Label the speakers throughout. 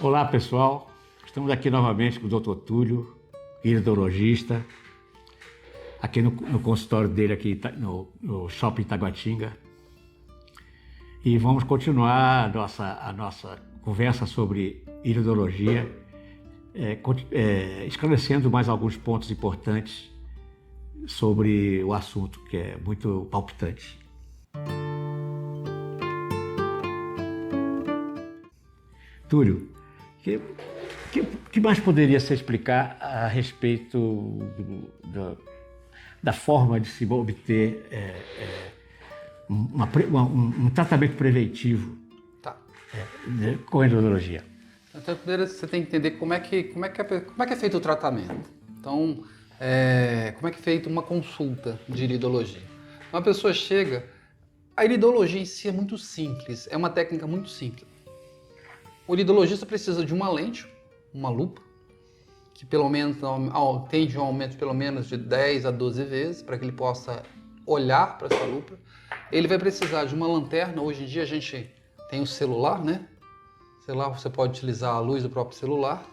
Speaker 1: Olá, pessoal. Estamos aqui novamente com o Dr. Túlio, iridologista, aqui no consultório dele aqui no Shopping Taguatinga. E vamos continuar a nossa conversa sobre iridologia, esclarecendo mais alguns pontos importantes sobre o assunto, que é muito palpitante. Túlio, que mais poderia se explicar a respeito da forma de se obter um tratamento preventivo com a iridologia?
Speaker 2: Então, primeiro você tem que entender como é que é feito o tratamento. Então, como é que é feita uma consulta de iridologia. Uma pessoa chega, a iridologia em si é muito simples, é uma técnica muito simples. O iridologista precisa de uma lente, uma lupa, que pelo menos tem um aumento pelo menos de 10 a 12 vezes, para que ele possa olhar para essa lupa. Ele vai precisar de uma lanterna. Hoje em dia a gente tem o celular, né? Celular, você pode utilizar a luz do próprio celular.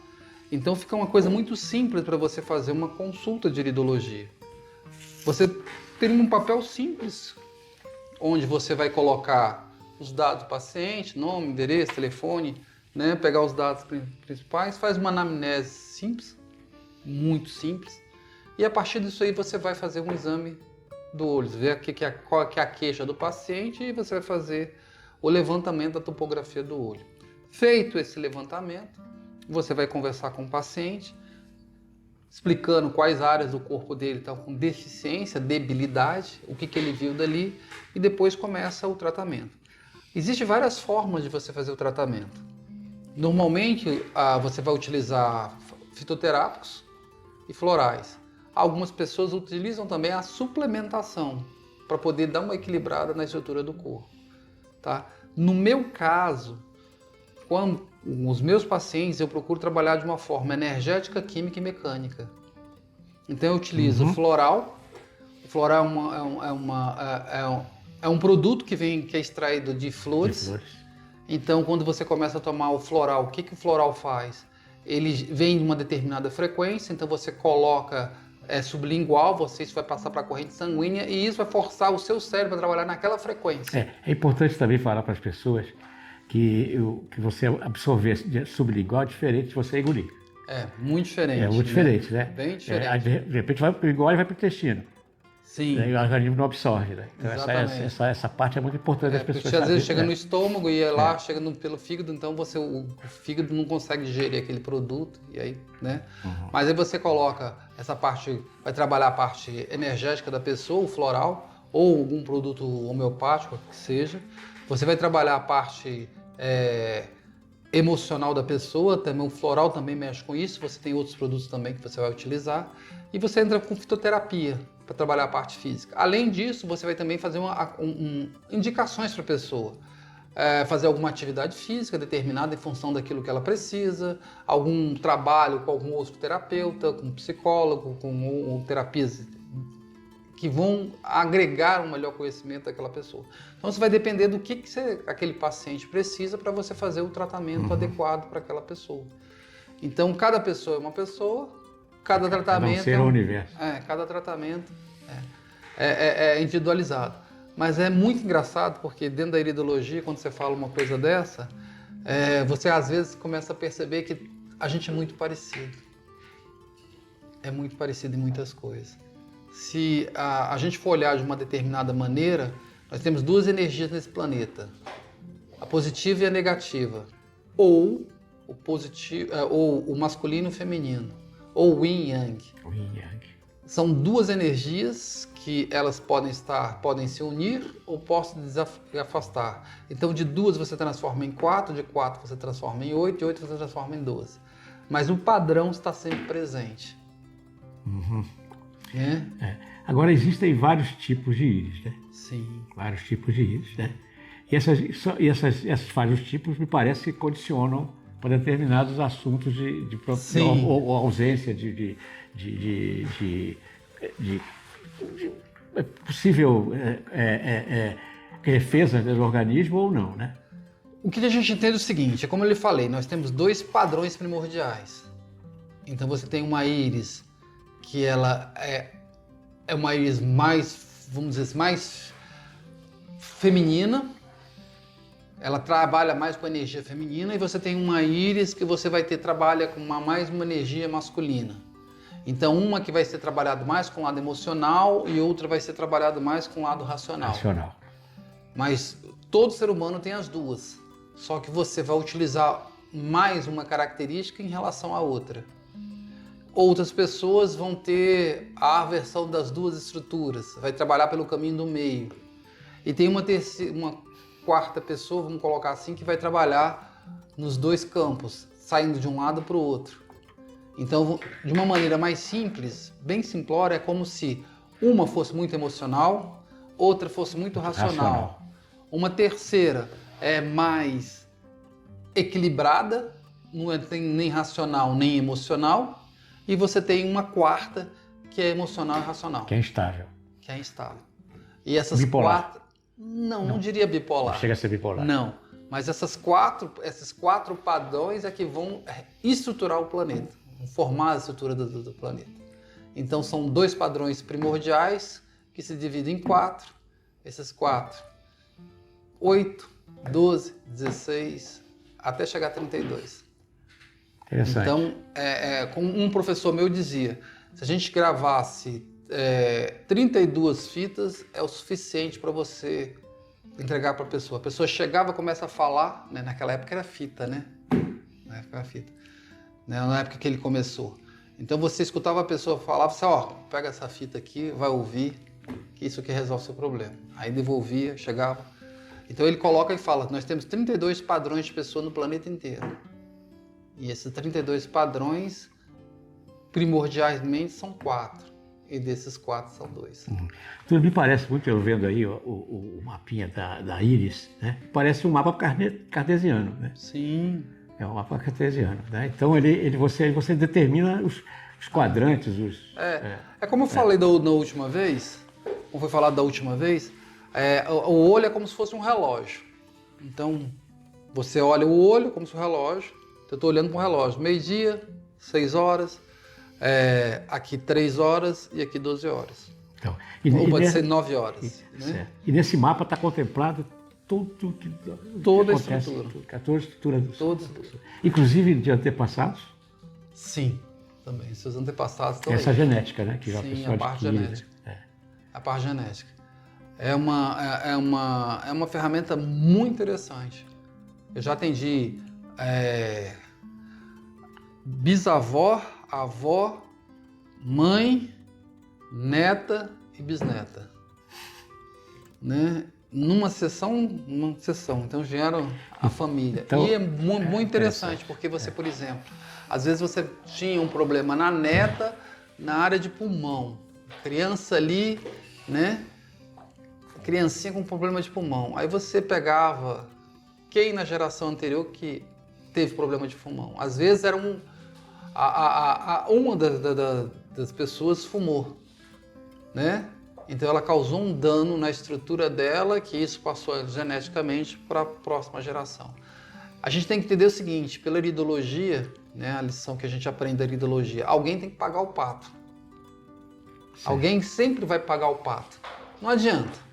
Speaker 2: Então fica uma coisa muito simples para você fazer uma consulta de iridologia. Você tem um papel simples, onde você vai colocar os dados do paciente, nome, endereço, telefone, né? Pegar os dados principais, faz uma anamnese simples, muito simples, e a partir disso aí você vai fazer um exame do olho, ver qual que é a queixa do paciente, e você vai fazer o levantamento da topografia do olho. Feito esse levantamento, você vai conversar com o paciente, explicando quais áreas do corpo dele estão com deficiência, debilidade, o que ele viu dali, e depois começa o tratamento. Existem várias formas de você fazer o tratamento. Normalmente, você vai utilizar fitoterápicos e florais. Algumas pessoas utilizam também a suplementação para poder dar uma equilibrada na estrutura do corpo. Tá? No meu caso, com os meus pacientes, eu procuro trabalhar de uma forma energética, química e mecânica. Então, eu utilizo floral. O floral é um produto que é extraído de flores. Então, quando você começa a tomar o floral, o que o floral faz? Ele vem de uma determinada frequência, então você coloca sublingual, isso vai passar para a corrente sanguínea e isso vai forçar o seu cérebro a trabalhar naquela frequência.
Speaker 1: É importante também falar para as pessoas que você absorver sublingual é diferente de você engolir.
Speaker 2: É, muito diferente.
Speaker 1: É muito diferente, né?
Speaker 2: Bem diferente.
Speaker 1: De repente vai para o engole e vai para o intestino.
Speaker 2: Sim.
Speaker 1: O organismo não absorve, né? Então essa parte é muito importante das pessoas
Speaker 2: porque às vezes chega
Speaker 1: né?
Speaker 2: no estômago e lá chega pelo fígado, então o fígado não consegue digerir aquele produto, e aí, né? Mas aí você coloca essa parte, vai trabalhar a parte energética da pessoa, o floral, ou algum produto homeopático que seja. Você vai trabalhar a parte emocional da pessoa, também o floral também mexe com isso, você tem outros produtos também que você vai utilizar, e você entra com fitoterapia para trabalhar a parte física. Além disso, você vai também fazer indicações para a pessoa, fazer alguma atividade física determinada em função daquilo que ela precisa, algum trabalho com algum outro terapeuta, com um psicólogo, com terapias que vão agregar um melhor conhecimento daquela pessoa. Então, você vai depender do que aquele paciente precisa para você fazer o tratamento adequado para aquela pessoa. Então, cada pessoa é uma pessoa, cada tratamento
Speaker 1: ser um universo.
Speaker 2: Cada tratamento é individualizado. Mas é muito engraçado porque dentro da iridologia, quando você fala uma coisa dessa, você às vezes começa a perceber que a gente é muito parecido. É muito parecido em muitas coisas. Se a gente for olhar de uma determinada maneira, nós temos duas energias nesse planeta, a positiva e a negativa, ou o masculino e o feminino, ou o yin e yang. São duas energias que elas podem se unir ou podem se afastar. Então de duas você transforma em quatro, de quatro você transforma em oito, de oito você transforma em 12. Mas o padrão está sempre presente.
Speaker 1: Agora existem vários tipos de íris, né?
Speaker 2: Sim.
Speaker 1: Vários tipos de íris, né? E esses vários tipos me parece que condicionam para determinados assuntos ou ausência de possível defesa do organismo ou não, né?
Speaker 2: O que a gente entende é o seguinte, é como eu lhe falei, nós temos 2 padrões primordiais. Então você tem uma íris que ela é uma íris mais, vamos dizer, mais feminina, ela trabalha mais com a energia feminina, e você tem uma íris que você vai ter, trabalha com mais uma energia masculina. Então uma que vai ser trabalhado mais com o lado emocional e outra vai ser trabalhado mais com o lado racional. Mas todo ser humano tem as duas, só que você vai utilizar mais uma característica em relação à outra. Outras pessoas vão ter a aversão das duas estruturas, vai trabalhar pelo caminho do meio. E tem uma quarta pessoa, vamos colocar assim, que vai trabalhar nos 2 campos, saindo de um lado para o outro. Então, de uma maneira mais simples, bem simplória, é como se uma fosse muito emocional, outra fosse muito racional. Uma terceira é mais equilibrada, não é nem racional nem emocional, e você tem uma quarta que é emocional e racional.
Speaker 1: Que é instável.
Speaker 2: Que é instável. E essas
Speaker 1: bipolar.
Speaker 2: 4... Não diria bipolar.
Speaker 1: Não chega a ser bipolar.
Speaker 2: Não. Mas esses 4 padrões é que vão estruturar o planeta, vão formar a estrutura do planeta. Então são 2 padrões primordiais que se dividem em 4. Esses 4, 8, 12, 16, até chegar a 32.
Speaker 1: Interessante.
Speaker 2: Então, como um professor meu dizia, se a gente gravasse 32 fitas, é o suficiente para você entregar para a pessoa. A pessoa chegava, começa a falar, né? Naquela época era fita, né? Na época que ele começou. Então você escutava a pessoa falar, você, pega essa fita aqui, vai ouvir, que isso aqui resolve o seu problema. Aí devolvia, chegava. Então ele coloca e fala, nós temos 32 padrões de pessoa no planeta inteiro. E esses 32 padrões, primordialmente, são 4. E desses 4 são 2.
Speaker 1: Tudo me parece muito, eu vendo aí o mapinha da íris, né? Parece um mapa cartesiano, né?
Speaker 2: Sim.
Speaker 1: É um mapa cartesiano, né? Então você determina os quadrantes,
Speaker 2: como eu falei da última vez, como foi falado da última vez, o olho é como se fosse um relógio. Então, você olha o olho como se fosse um relógio. Eu estou olhando para um relógio, 12h, 6 horas, aqui 3 horas e aqui 12 horas.
Speaker 1: Então,
Speaker 2: ou pode ser 9 horas. Né?
Speaker 1: E nesse mapa está contemplado
Speaker 2: toda a estrutura.
Speaker 1: Toda a estrutura.
Speaker 2: Toda a estrutura.
Speaker 1: Inclusive de antepassados?
Speaker 2: Sim, também. Seus antepassados estão
Speaker 1: essa genética, né? Que
Speaker 2: sim, a parte genética. A parte genética. É uma ferramenta muito interessante. Eu já atendi bisavó, avó, mãe, neta e bisneta, né? Numa sessão, então vieram a família. Então, e é muito interessante, porque você, por exemplo, às vezes você tinha um problema na neta, na área de pulmão, criança ali, né? Criancinha com problema de pulmão. Aí você pegava quem na geração anterior que teve problema de pulmão. Às vezes era uma das pessoas fumou, né? Então ela causou um dano na estrutura dela, que isso passou geneticamente para a próxima geração. A gente tem que entender o seguinte, pela iridologia, né, a lição que a gente aprende da iridologia, alguém tem que pagar o pato. Sim. Alguém sempre vai pagar o pato. Não adianta.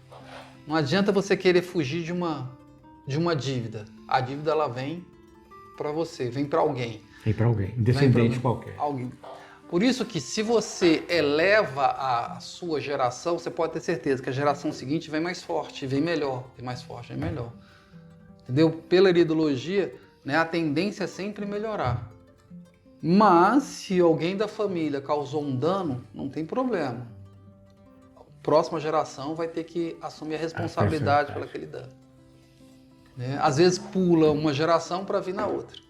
Speaker 2: Não adianta você querer fugir de uma dívida. A dívida ela vem para você, vem para alguém.
Speaker 1: Vem para alguém, descendente qualquer.
Speaker 2: Alguém. Por isso que se você eleva a sua geração, você pode ter certeza que a geração seguinte vem mais forte, vem melhor, vem mais forte, vem melhor. Entendeu? Pela iridologia, né, a tendência é sempre melhorar. Mas se alguém da família causou um dano, não tem problema. A próxima geração vai ter que assumir a responsabilidade por aquele dano. Né? Às vezes pula uma geração para vir na outra.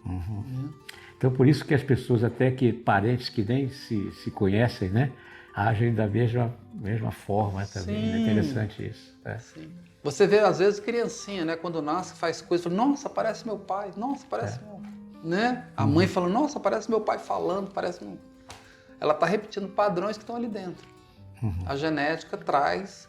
Speaker 1: Uhum. Então, por isso que as pessoas, até que parentes que nem se conhecem, né, agem da mesma forma também. Sim. É interessante isso. Né?
Speaker 2: Sim. Você vê, às vezes, criancinha, né, quando nasce, faz coisas, fala, nossa, parece meu pai, nossa, parece meu... Né? A mãe fala, nossa, parece meu pai falando, parece meu... Ela está repetindo padrões que estão ali dentro. A genética traz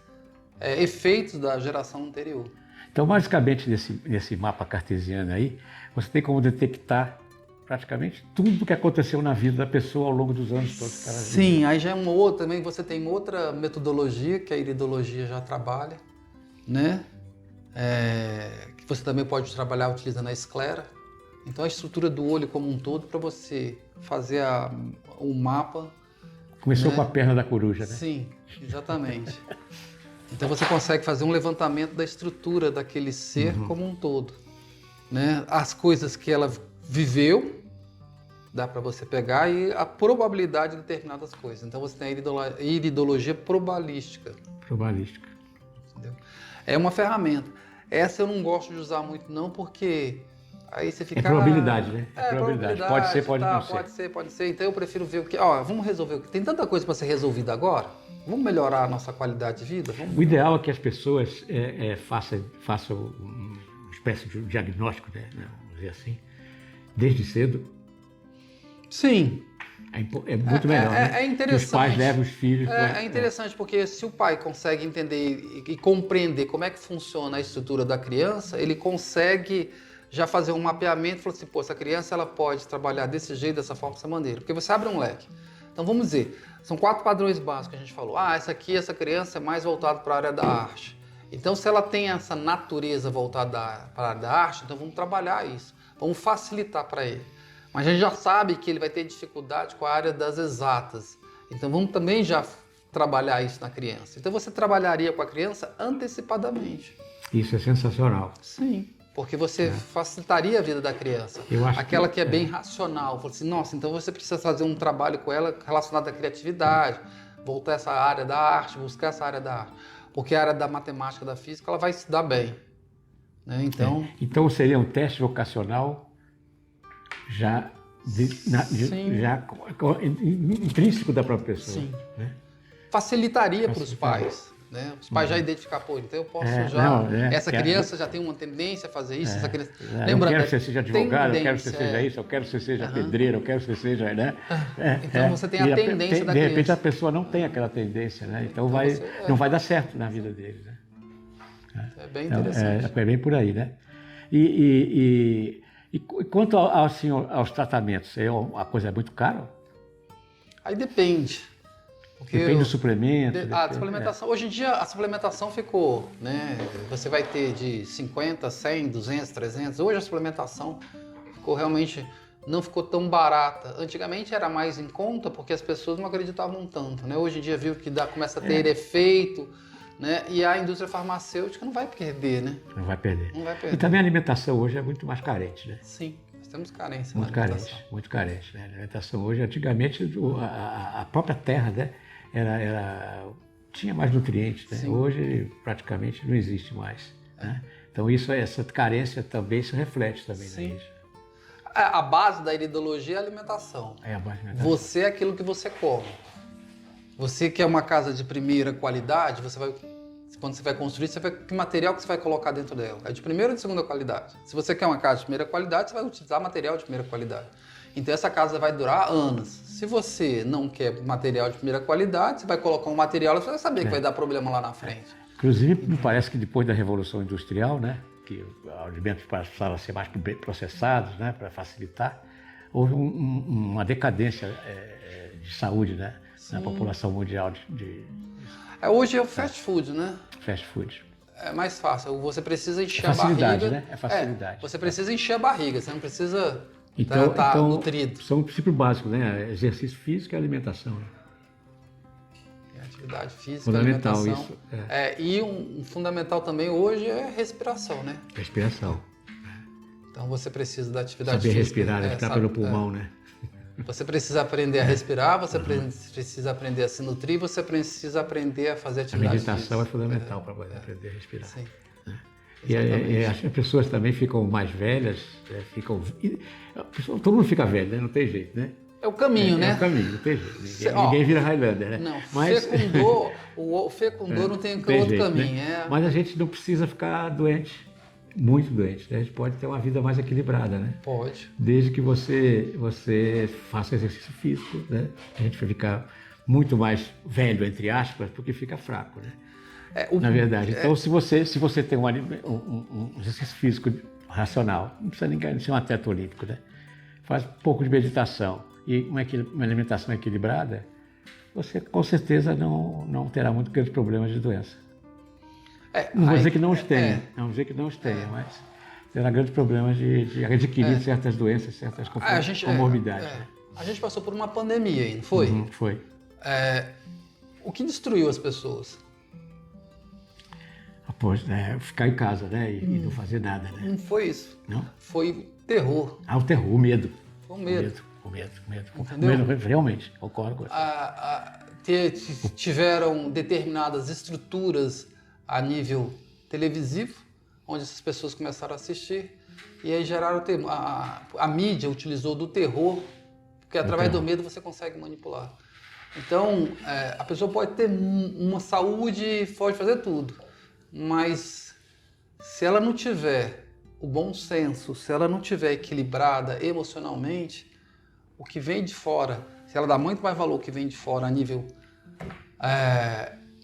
Speaker 2: efeitos da geração anterior.
Speaker 1: Então, basicamente, nesse mapa cartesiano aí, você tem como detectar praticamente tudo que aconteceu na vida da pessoa ao longo dos anos todos que ela viveu.
Speaker 2: Sim, aí já é uma outra, também você tem outra metodologia que a iridologia já trabalha, né? Que você também pode trabalhar utilizando a esclera. Então a estrutura do olho como um todo para você fazer um mapa.
Speaker 1: Começou,
Speaker 2: né?
Speaker 1: Com a perna da coruja, né?
Speaker 2: Sim, exatamente. Então você consegue fazer um levantamento da estrutura daquele ser como um todo, né? As coisas que ela viveu, dá para você pegar, e a probabilidade de determinadas coisas. Então você tem a iridologia probabilística.
Speaker 1: Probabilística.
Speaker 2: Entendeu? É uma ferramenta. Essa eu não gosto de usar muito não, porque aí você fica...
Speaker 1: É probabilidade, né?
Speaker 2: É probabilidade.
Speaker 1: Pode ser, pode
Speaker 2: tá,
Speaker 1: não ser.
Speaker 2: Pode ser. Então eu prefiro ver o que... Ó, vamos resolver. Tem tanta coisa para ser resolvida agora. Vamos melhorar a nossa qualidade de vida? Vamos...
Speaker 1: O ideal é que as pessoas façam uma espécie de diagnóstico, né? Vamos dizer assim, desde cedo.
Speaker 2: Sim.
Speaker 1: É muito melhor, né?
Speaker 2: É interessante.
Speaker 1: Que os pais levem os filhos.
Speaker 2: É interessante, porque se o pai consegue entender e compreender como é que funciona a estrutura da criança, ele consegue já fazer um mapeamento e falar assim, pô, essa criança ela pode trabalhar desse jeito, dessa forma, dessa maneira. Porque você abre um leque. Então vamos dizer, são 4 padrões básicos que a gente falou. Essa criança é mais voltada para a área da arte. Então se ela tem essa natureza voltada para a área da arte, então vamos trabalhar isso. Vamos facilitar para ele. Mas a gente já sabe que ele vai ter dificuldade com a área das exatas. Então vamos também já trabalhar isso na criança. Então você trabalharia com a criança antecipadamente.
Speaker 1: Isso é sensacional.
Speaker 2: Sim, porque você facilitaria a vida da criança.
Speaker 1: Eu acho
Speaker 2: aquela que é bem racional. Fala assim, nossa, então você precisa fazer um trabalho com ela relacionado à criatividade, voltar essa área da arte, buscar essa área da arte. Porque a área da matemática, da física, ela vai se dar bem. Né?
Speaker 1: Então seria um teste vocacional já intrínseco da própria pessoa.
Speaker 2: Sim.
Speaker 1: Né?
Speaker 2: Facilitaria para os pais. Né? Os pais já identificar, pô, então eu posso essa criança já tem uma tendência a fazer isso, essa criança...
Speaker 1: Lembrando, eu quero que você seja advogado, eu quero que você seja isso, eu quero que você seja pedreiro, eu quero que você seja... Né?
Speaker 2: Então você tem a tendência da criança.
Speaker 1: De repente a pessoa não tem aquela tendência, né? Então não vai dar certo na vida dele. Né?
Speaker 2: É bem interessante.
Speaker 1: É bem por aí, né? E quanto aos tratamentos, a coisa é muito cara?
Speaker 2: Aí depende.
Speaker 1: Depende do suplemento.
Speaker 2: A suplementação, hoje em dia a suplementação ficou, né? Você vai ter de 50, 100, 200, 300. Hoje a suplementação ficou realmente, não ficou tão barata. Antigamente era mais em conta porque as pessoas não acreditavam tanto, né? Hoje em dia viu que começa a ter efeito, né? E a indústria farmacêutica não vai perder, né?
Speaker 1: Não vai perder.
Speaker 2: Não vai perder.
Speaker 1: E também a alimentação hoje é muito mais carente, né?
Speaker 2: Sim, nós temos carência
Speaker 1: muito
Speaker 2: na alimentação.
Speaker 1: Muito carente, né? A alimentação hoje, antigamente, a própria terra, né? Tinha mais nutrientes, né? Hoje praticamente não existe mais. Né? Então essa carência também se reflete também nisso.
Speaker 2: A base da iridologia é a alimentação.
Speaker 1: É a base da alimentação.
Speaker 2: Você é aquilo que você come. Você quer uma casa de primeira qualidade, quando você vai construir, que material que você vai colocar dentro dela? É de primeira ou de segunda qualidade? Se você quer uma casa de primeira qualidade, você vai utilizar material de primeira qualidade. Então essa casa vai durar anos. Se você não quer material de primeira qualidade, você vai colocar um material e você vai saber que vai dar problema lá na frente.
Speaker 1: Inclusive, me parece que depois da Revolução Industrial, né, que os alimentos passaram a ser mais processados, né, para facilitar, houve uma decadência de saúde, né, na população mundial.
Speaker 2: Hoje é o fast food, né?
Speaker 1: Fast food.
Speaker 2: É mais fácil. Você precisa encher
Speaker 1: a barriga.
Speaker 2: Né?
Speaker 1: É facilidade.
Speaker 2: Você precisa encher a barriga, você não precisa...
Speaker 1: Então,
Speaker 2: nutrido.
Speaker 1: São princípios básicos, né? Exercício físico e alimentação.
Speaker 2: Atividade física,
Speaker 1: fundamental
Speaker 2: alimentação.
Speaker 1: Isso.
Speaker 2: E um fundamental também hoje é respiração, né?
Speaker 1: Respiração.
Speaker 2: Então você precisa da atividade
Speaker 1: física.
Speaker 2: Saber
Speaker 1: respirar, respirar pelo pulmão, né?
Speaker 2: Você precisa aprender a respirar, você precisa aprender a se nutrir, você precisa aprender a fazer atividade física.
Speaker 1: A meditação é fundamental para poder aprender a respirar.
Speaker 2: Sim.
Speaker 1: E as pessoas também ficam mais velhas, todo mundo fica velho, né? Não tem jeito, né?
Speaker 2: É o caminho, né?
Speaker 1: É o caminho, não tem jeito. Ninguém vira Highlander, né?
Speaker 2: Não,
Speaker 1: mas
Speaker 2: o fecundou não tem outro
Speaker 1: jeito,
Speaker 2: caminho.
Speaker 1: Né? Mas a gente não precisa ficar doente, muito doente. Né? A gente pode ter uma vida mais equilibrada, né?
Speaker 2: Pode.
Speaker 1: Desde que você faça exercício físico, né? A gente vai ficar muito mais velho, entre aspas, porque fica fraco, né? Na verdade. Então, se você tem um exercício físico racional, não precisa ninguém ser um atleta olímpico, né? Faz um pouco de meditação e uma alimentação equilibrada, você com certeza não terá muito grandes problemas de doença. Não vou dizer que não os tenha, mas terá grandes problemas de adquirir certas doenças, certas comorbidades. Né?
Speaker 2: A gente passou por uma pandemia aí, não foi?
Speaker 1: Foi.
Speaker 2: O que destruiu as pessoas?
Speaker 1: Após ficar em casa, né? E não fazer nada, né?
Speaker 2: Não foi isso.
Speaker 1: Não?
Speaker 2: Foi terror.
Speaker 1: O terror, o medo.
Speaker 2: Foi o medo.
Speaker 1: O medo.
Speaker 2: Entendeu?
Speaker 1: O medo, realmente, concordo com isso.
Speaker 2: Tiveram determinadas estruturas a nível televisivo, onde essas pessoas começaram a assistir, e aí geraram a mídia utilizou do terror, porque através do medo você consegue manipular. Então, a pessoa pode ter uma saúde, pode fazer tudo, mas se ela não tiver o bom senso, se ela não tiver equilibrada emocionalmente, o que vem de fora, se ela dá muito mais valor ao que vem de fora a nível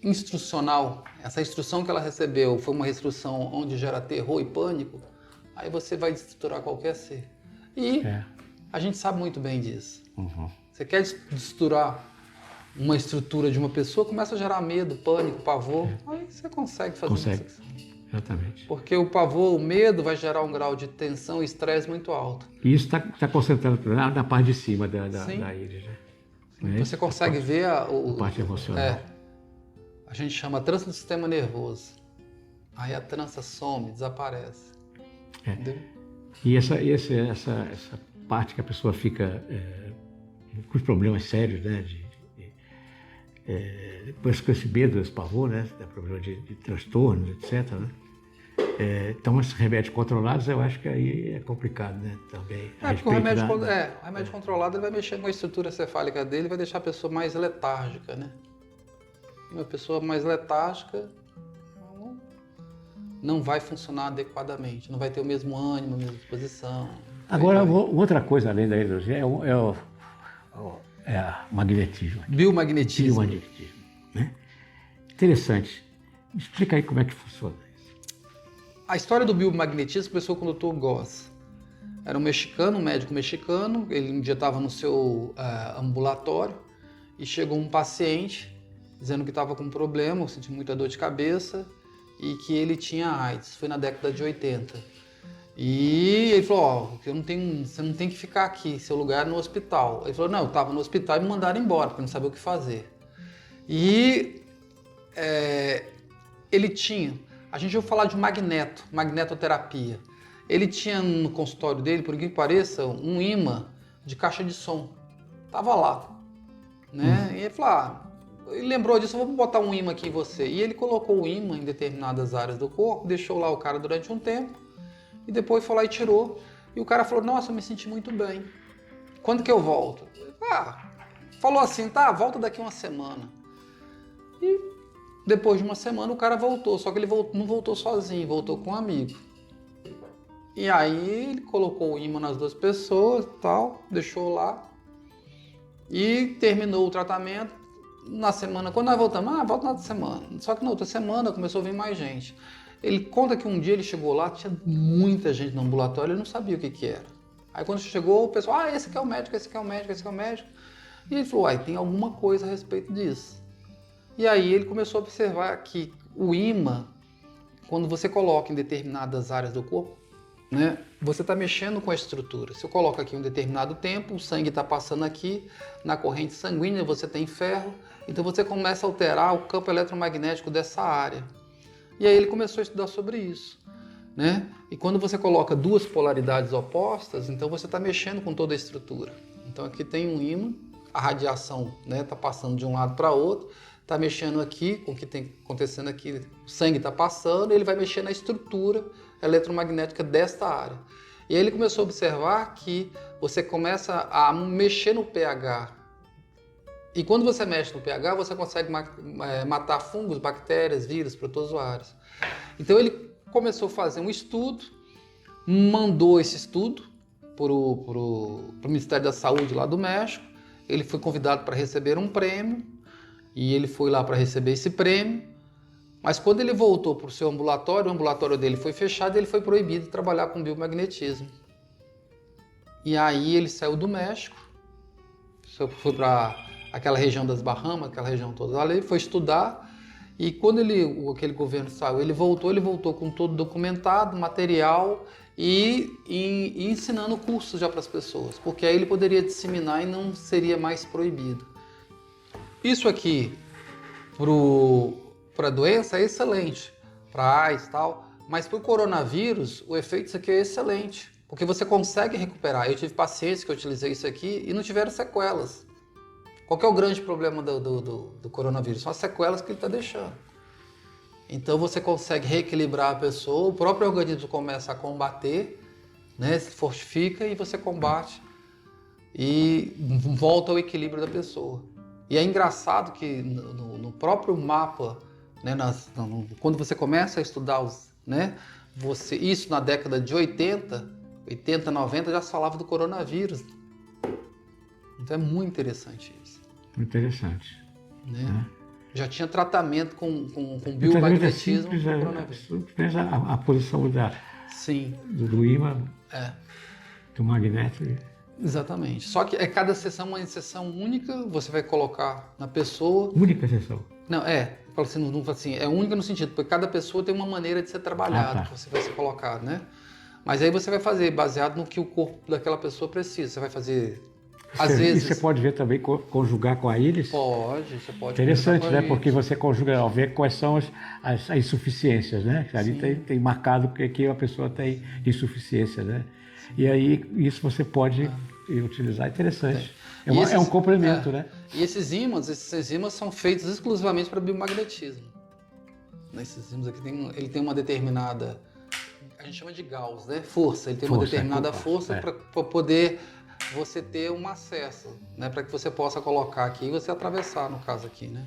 Speaker 2: instrucional, essa instrução que ela recebeu foi uma instrução onde gera terror e pânico, aí você vai destruturar qualquer ser. E a gente sabe muito bem disso.
Speaker 1: Uhum.
Speaker 2: Você quer destruturar uma estrutura de uma pessoa, começa a gerar medo, pânico, pavor, aí você consegue fazer isso.
Speaker 1: Exatamente.
Speaker 2: Porque o pavor, o medo vai gerar um grau de tensão e estresse muito alto.
Speaker 1: E isso está concentrado na parte de cima da íris, né?
Speaker 2: Você consegue ver a
Speaker 1: parte emocional.
Speaker 2: A gente chama trança do sistema nervoso. Aí a trança some, desaparece. Entendeu?
Speaker 1: E essa parte que a pessoa fica com os problemas sérios, né? Depois com esse medo, esse pavor, né? Problema de transtornos, etc. Né? Então, esses remédios controlados, eu acho que aí é complicado, né? Também.
Speaker 2: Porque o remédio controlado ele vai mexer com a estrutura cefálica dele e vai deixar a pessoa mais letárgica, né? Uma pessoa mais letárgica não vai funcionar adequadamente, não vai ter o mesmo ânimo, a mesma disposição.
Speaker 1: Agora, outra coisa além da energia é o magnetismo.
Speaker 2: Biomagnetismo.
Speaker 1: Né? Interessante. Me explica aí como é que funciona isso.
Speaker 2: A história do biomagnetismo começou com o Dr. Goss. Era um médico mexicano, ele um dia estava no seu ambulatório e chegou um paciente dizendo que estava com um problema, sentia muita dor de cabeça e que ele tinha AIDS. Foi na década de 80. E ele falou, você não tem que ficar aqui, seu lugar é no hospital. Ele falou, não, eu estava no hospital e me mandaram embora, porque não sabia o que fazer. E ele tinha, a gente ouviu falar de magnetoterapia. Ele tinha no consultório dele, por que pareça, um imã de caixa de som. Tava lá, né? E ele falou, ele lembrou disso, vou botar um imã aqui em você. E ele colocou o imã em determinadas áreas do corpo, deixou lá o cara durante um tempo, e depois foi lá e tirou. E o cara falou, nossa, eu me senti muito bem. Quando que eu volto? Falou assim, volta daqui uma semana. E depois de uma semana o cara voltou, só que ele não voltou sozinho, voltou com um amigo. E aí ele colocou o imã nas duas pessoas, tal, deixou lá e terminou o tratamento. Na semana, quando nós voltamos, volta na outra semana. Só que na outra semana começou a vir mais gente. Ele conta que um dia ele chegou lá, tinha muita gente no ambulatório, ele não sabia o que era. Aí quando chegou, o pessoal, esse aqui é o médico, esse aqui é o médico, esse aqui é o médico. E ele falou, tem alguma coisa a respeito disso. E aí ele começou a observar que o imã, quando você coloca em determinadas áreas do corpo, né, você está mexendo com a estrutura. Se eu coloco aqui um determinado tempo, o sangue está passando aqui, na corrente sanguínea você tem ferro, então você começa a alterar o campo eletromagnético dessa área. E aí ele começou a estudar sobre isso, né? E quando você coloca duas polaridades opostas, então você está mexendo com toda a estrutura. Então aqui tem um ímã, a radiação está passando de um lado para outro, está mexendo aqui com o que tem acontecendo aqui, o sangue está passando, ele vai mexer na estrutura eletromagnética desta área. E aí ele começou a observar que você começa a mexer no pH. E quando você mexe no pH, você consegue matar fungos, bactérias, vírus, protozoários. Então ele começou a fazer um estudo, mandou esse estudo para o Ministério da Saúde lá do México. Ele foi convidado para receber um prêmio, e ele foi lá para receber esse prêmio, Mas quando ele voltou para o seu ambulatório, o ambulatório dele foi fechado e ele foi proibido de trabalhar com biomagnetismo. E aí ele saiu do México, foi para aquela região das Bahamas, aquela região toda ali, foi estudar. E quando aquele governo saiu, ele voltou com tudo documentado, material e ensinando cursos já para as pessoas, porque aí ele poderia disseminar e não seria mais proibido. Isso aqui, para a doença, é excelente, para AIDS e tal, mas para o coronavírus, o efeito disso aqui é excelente, porque você consegue recuperar. Eu tive pacientes que eu utilizei isso aqui e não tiveram sequelas. Qual que é o grande problema do coronavírus? São as sequelas que ele está deixando. Então você consegue reequilibrar a pessoa, o próprio organismo começa a combater, né, se fortifica e você combate e volta ao equilíbrio da pessoa. E é engraçado que no próprio mapa, né, quando você começa a estudar isso na década de 80, 90 já se falava do coronavírus. Então é muito interessante isso.
Speaker 1: Muito interessante.
Speaker 2: Né? Já tinha tratamento com biomagnetismo.
Speaker 1: Simples, a posição do ímã, do magneto.
Speaker 2: Exatamente. Só que cada sessão é uma sessão única, você vai colocar na pessoa.
Speaker 1: Única sessão?
Speaker 2: Não, é única no sentido, porque cada pessoa tem uma maneira de ser trabalhada, que você vai ser colocado, né? Mas aí você vai fazer baseado no que o corpo daquela pessoa precisa. Você vai fazer, às vezes...
Speaker 1: E você pode ver também, conjugar com a íris?
Speaker 2: Pode, você pode.
Speaker 1: Interessante, né? Porque você conjuga ao ver quais são as insuficiências, né? Ali tem marcado que a pessoa tem insuficiência, né? E aí isso você pode utilizar, interessante. É um complemento, né?
Speaker 2: E esses ímãs são feitos exclusivamente para biomagnetismo. Esses ímãs aqui, ele tem uma determinada, a gente chama de Gauss, né? Força. Ele tem uma determinada força para poder você ter um acesso, né? Para que você possa colocar aqui e você atravessar, no caso aqui, né?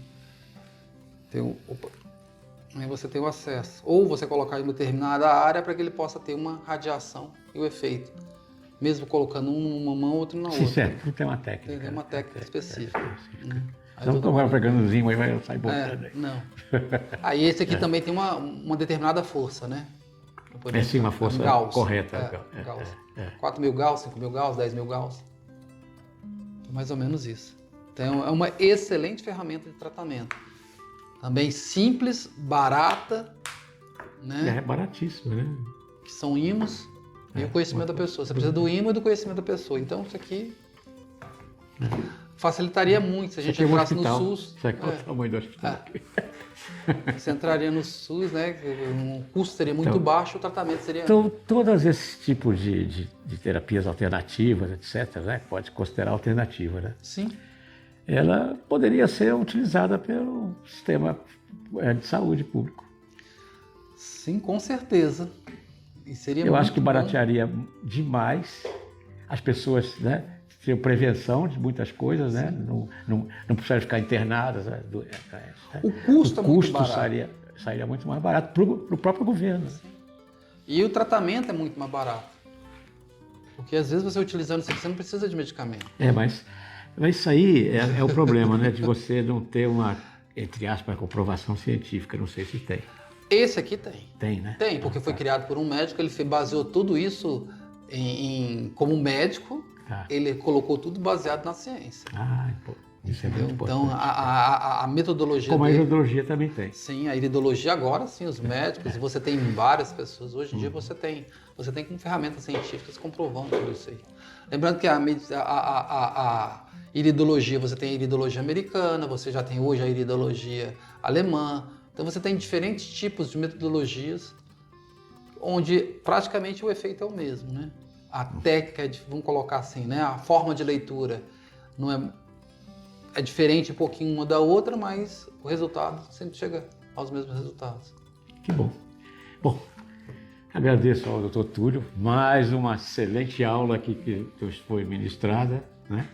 Speaker 2: Aí você tem o acesso. Ou você colocar em uma determinada área para que ele possa ter uma radiação e o efeito. Mesmo colocando um numa mão, outro na outra.
Speaker 1: Sim, certo. Não tem uma técnica.
Speaker 2: Tem uma técnica específica.
Speaker 1: Não vai pegando zinho e vai sair botando aí.
Speaker 2: Não. Aí esse aqui também tem uma determinada força, né?
Speaker 1: Sim, uma força correta.
Speaker 2: Gauss. 4.000 Gauss, 5.000 Gauss, 10.000 Gauss. Mais ou menos isso. Então é uma excelente ferramenta de tratamento. Também simples, barata, né?
Speaker 1: É baratíssimo, né?
Speaker 2: Que são ímãs e o conhecimento da pessoa. Você precisa do ímã e do conhecimento da pessoa. Então isso aqui facilitaria muito se a gente entrasse no SUS.
Speaker 1: Isso aqui é o tamanho do hospital.
Speaker 2: Você entraria no SUS, né? O custo seria muito baixo, o tratamento seria...
Speaker 1: Então, todos esses tipos de terapias alternativas, etc., né? Pode considerar alternativa, né?
Speaker 2: Sim.
Speaker 1: Ela poderia ser utilizada pelo sistema de saúde público.
Speaker 2: Sim, com certeza. E seria
Speaker 1: Eu acho que baratearia demais as pessoas, né? Teriam prevenção de muitas coisas, né? Não precisaria ficar internadas. Né?
Speaker 2: O custo é muito barato.
Speaker 1: Sairia muito mais barato para o próprio governo. Né?
Speaker 2: E o tratamento é muito mais barato. Porque às vezes você utilizando isso aqui, você não precisa de medicamento.
Speaker 1: Mas isso aí é o problema, né? De você não ter uma, entre aspas, comprovação científica. Não sei se tem.
Speaker 2: Esse aqui tem.
Speaker 1: Tem, né?
Speaker 2: Tem, porque foi criado por um médico, ele baseou tudo isso como médico, ele colocou tudo baseado na ciência.
Speaker 1: Pô, isso é muito importante.
Speaker 2: Então, a metodologia
Speaker 1: como a iridologia também tem.
Speaker 2: Sim, a iridologia agora, sim, os médicos, você tem várias pessoas, hoje em dia você tem como ferramentas científicas comprovando tudo isso aí. Lembrando que a iridologia, você tem a iridologia americana, você já tem hoje a iridologia alemã, então você tem diferentes tipos de metodologias onde praticamente o efeito é o mesmo, né? A técnica, vamos colocar assim, né? A forma de leitura não é diferente um pouquinho uma da outra, mas o resultado sempre chega aos mesmos resultados.
Speaker 1: Que bom. Bom, agradeço ao Dr. Túlio, mais uma excelente aula aqui que foi ministrada, né?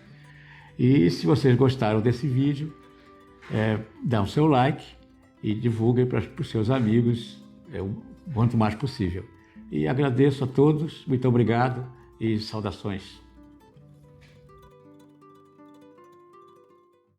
Speaker 1: E se vocês gostaram desse vídeo, dá o seu like e divulguem para os seus amigos o quanto mais possível. E agradeço a todos, muito obrigado e saudações.